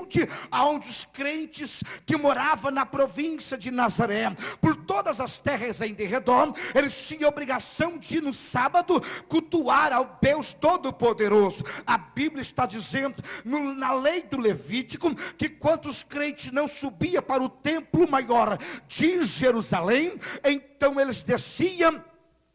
humilde, onde os crentes que moravam na província de Nazaré, por todas as terras em derredor, eles tinham obrigação de no sábado cultuar ao Deus Todo-Poderoso. A Bíblia está dizendo na lei do Levítico que quando os crentes não subiam para o templo maior de Jerusalém, então eles desciam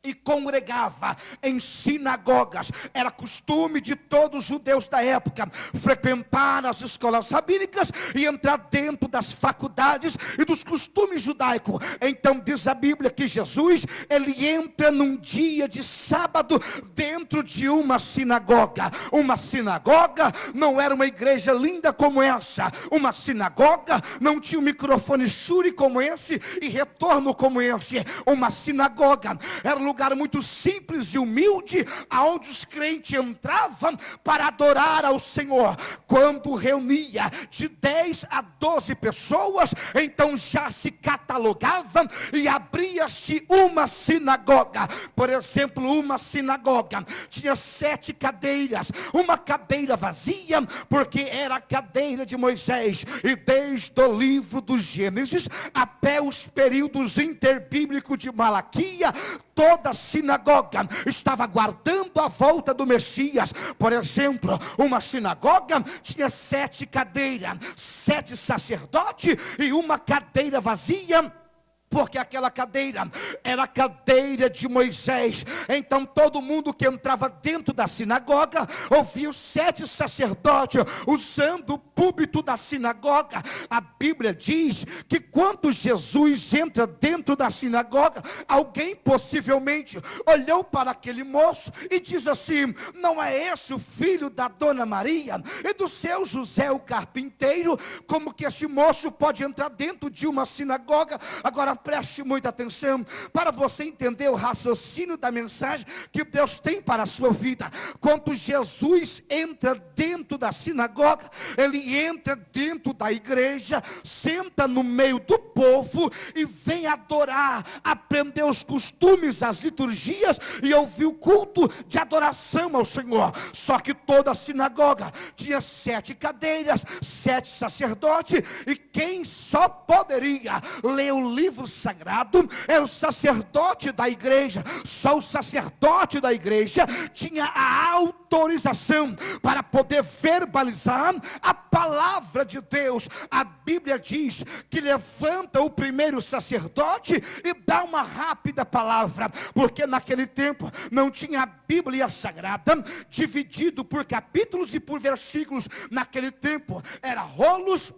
e congregava em sinagogas. Era costume de todos os judeus da época frequentar as escolas rabínicas e entrar dentro das faculdades e dos costumes judaicos. Então diz a Bíblia que Jesus, ele entra num dia de sábado dentro de uma sinagoga. Uma sinagoga não era uma igreja linda como essa. Uma sinagoga não tinha um microfone Shure como esse e retorno como esse. Uma sinagoga era um lugar muito simples e humilde, aonde os crentes entravam para adorar ao Senhor. Quando reunia de 10 a 12 pessoas, então já se catalogavam e abria-se uma sinagoga. Por exemplo, uma sinagoga tinha 7 cadeiras, uma cadeira vazia, porque era a cadeira de Moisés, e desde o livro do Gênesis até os períodos interbíblicos de Malaquia, toda a sinagoga estava aguardando a volta do Messias. Por exemplo, uma sinagoga tinha 7 cadeiras, 7 sacerdotes e uma cadeira vazia, porque aquela cadeira era a cadeira de Moisés. Então todo mundo que entrava dentro da sinagoga ouvia os 7 sacerdotes usando o púlpito da sinagoga. A Bíblia diz que quando Jesus entra dentro da sinagoga, alguém possivelmente olhou para aquele moço e diz assim: não é esse o filho da dona Maria e do seu José o carpinteiro? Como que esse moço pode entrar dentro de uma sinagoga? Agora preste muita atenção para você entender o raciocínio da mensagem que Deus tem para a sua vida. Quando Jesus entra dentro da sinagoga, ele entra dentro da igreja, senta no meio do povo e vem adorar, aprender os costumes, as liturgias e ouvir o culto de adoração ao Senhor. Só que toda a sinagoga tinha 7 cadeiras, 7 sacerdotes, e quem só poderia ler o livro sagrado era o sacerdote da igreja. Só o sacerdote da igreja tinha a autorização para poder verbalizar a palavra de Deus. A Bíblia diz que levanta o primeiro sacerdote e dá uma rápida palavra, porque naquele tempo não tinha a Bíblia Sagrada dividido por capítulos e por versículos. Naquele tempo era rolos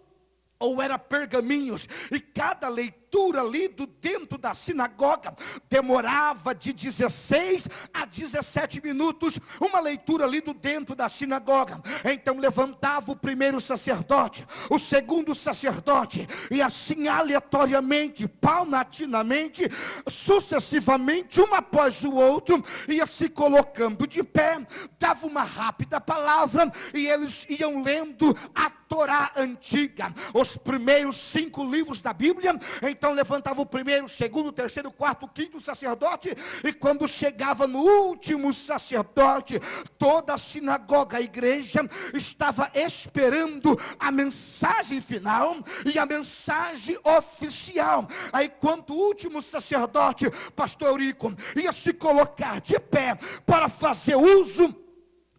ou era pergaminhos, e cada leitura lido dentro da sinagoga demorava de 16 a 17 minutos, uma leitura lida dentro da sinagoga. Então levantava o primeiro sacerdote, o segundo sacerdote, e assim aleatoriamente, paulatinamente, sucessivamente, um após o outro, ia se colocando de pé, dava uma rápida palavra, e eles iam lendo a Torá antiga, os primeiros 5 livros da Bíblia. Então levantava o primeiro, o segundo, o terceiro, o quarto, o quinto sacerdote, e quando chegava no último sacerdote, toda a sinagoga, a igreja, estava esperando a mensagem final e a mensagem oficial. Aí quando o último sacerdote, pastor Eurico, ia se colocar de pé para fazer uso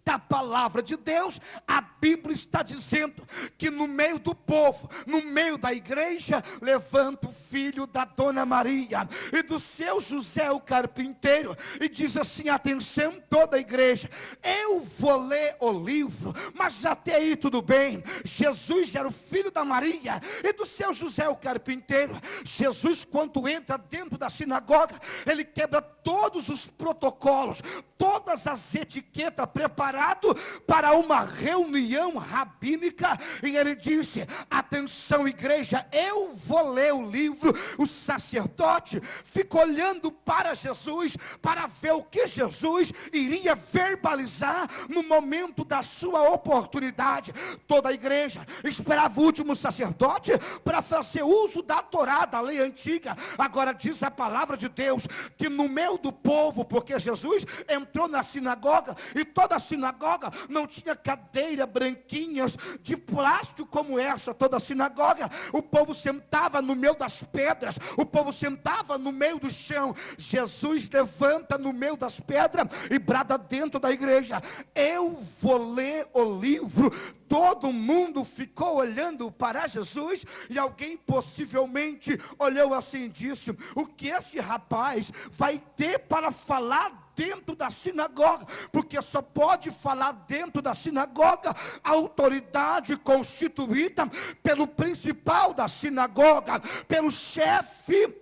da palavra de Deus, a Bíblia está dizendo que no meio do povo, no meio da igreja, levanta o filho da dona Maria e do seu José o carpinteiro, e diz assim: atenção toda a igreja, eu vou ler o livro, mas até aí tudo bem. Jesus era o filho da Maria e do seu José o carpinteiro. Jesus, quando entra dentro da sinagoga, ele quebra todos os protocolos, todas as etiquetas, preparado para uma reunião rabínica, e ele disse: atenção igreja, eu vou ler o livro. O sacerdote ficou olhando para Jesus, para ver o que Jesus iria verbalizar no momento da sua oportunidade. Toda a igreja esperava o último sacerdote para fazer uso da Torá, da lei antiga. Agora diz a palavra de Deus que no meio do povo, porque Jesus entrou na sinagoga e toda a sinagoga sinagoga não tinha cadeira branquinhas de plástico como essa. Toda a sinagoga, o povo sentava no meio das pedras, o povo sentava no meio do chão. Jesus levanta no meio das pedras e brada dentro da igreja: eu vou ler o livro. Todo mundo ficou olhando para Jesus, e alguém possivelmente olhou assim e disse: o que esse rapaz vai ter para falar dentro da sinagoga? Porque só pode falar dentro da sinagoga a autoridade constituída pelo principal da sinagoga, pelo chefe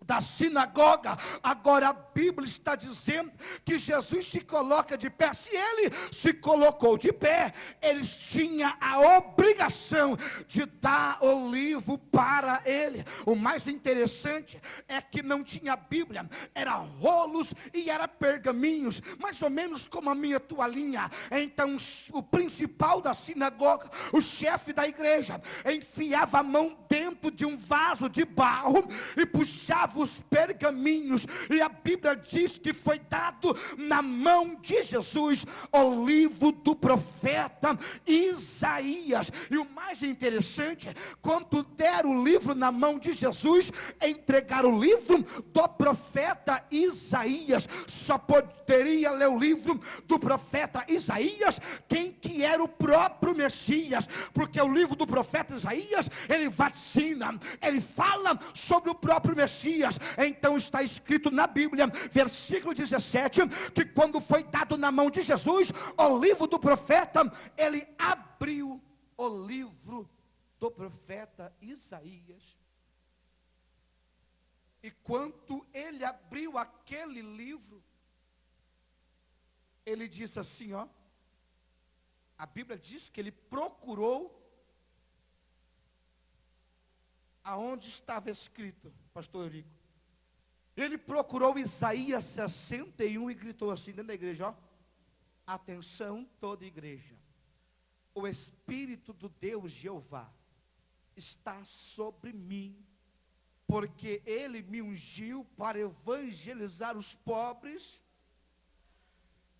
da sinagoga. Agora a Bíblia está dizendo que Jesus se coloca de pé. Se ele se colocou de pé, eles tinham a obrigação de dar o livro para ele. O mais interessante é que não tinha Bíblia, era rolos e era pergaminhos, mais ou menos como a minha toalhinha. Então o principal da sinagoga, o chefe da igreja, enfiava a mão dentro de um vaso de barro e puxava os pergaminhos, e a Bíblia diz que foi dado na mão de Jesus o livro do profeta Isaías. E o mais interessante, quando deram o livro na mão de Jesus, entregaram o livro do profeta Isaías. Só poderia ler o livro do profeta Isaías quem que era o próprio Messias, porque o livro do profeta Isaías, ele vacina, ele fala sobre o próprio Messias. Então está escrito na Bíblia, versículo 17, que quando foi dado na mão de Jesus o livro do profeta, ele abriu o livro do profeta Isaías. E quando ele abriu aquele livro, ele disse assim, ó, a Bíblia diz que ele procurou aonde estava escrito, pastor Eurico. Ele procurou Isaías 61 e gritou assim dentro da igreja, ó: atenção toda igreja, o Espírito do Deus Jeová está sobre mim, porque ele me ungiu para evangelizar os pobres,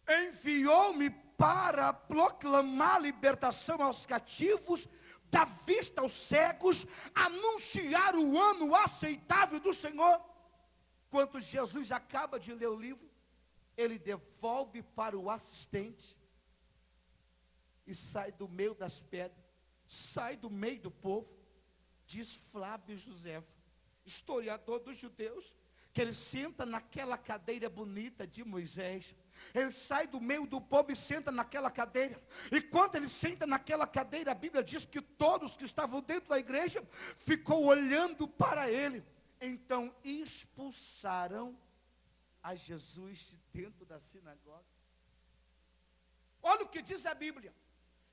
enviou-me para proclamar libertação aos cativos, dar vista aos cegos, anunciar o ano aceitável do Senhor. Quando Jesus acaba de ler o livro, ele devolve para o assistente e sai do meio das pedras, sai do meio do povo. Diz Flávio Josefo, historiador dos judeus, que ele senta naquela cadeira bonita de Moisés. Ele sai do meio do povo e senta naquela cadeira. E quando ele senta naquela cadeira, a Bíblia diz que todos que estavam dentro da igreja ficou olhando para ele. Então expulsaram a Jesus de dentro da sinagoga. Olha o que diz a Bíblia.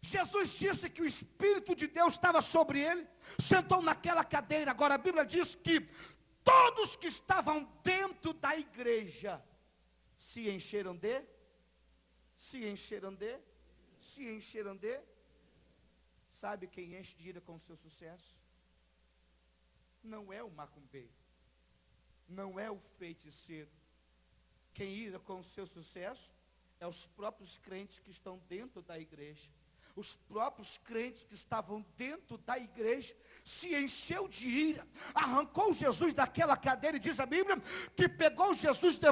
Jesus disse que o Espírito de Deus estava sobre ele, sentou naquela cadeira. Agora a Bíblia diz que todos que estavam dentro da igreja se encheram de. Sabe quem enche de ira com o seu sucesso? Não é o macumbeiro, não é o feiticeiro. Quem ira com o seu sucesso é os próprios crentes que estão dentro da igreja. Os próprios crentes que estavam dentro da igreja se encheu de ira, arrancou Jesus daquela cadeira, e diz a Bíblia que pegou Jesus de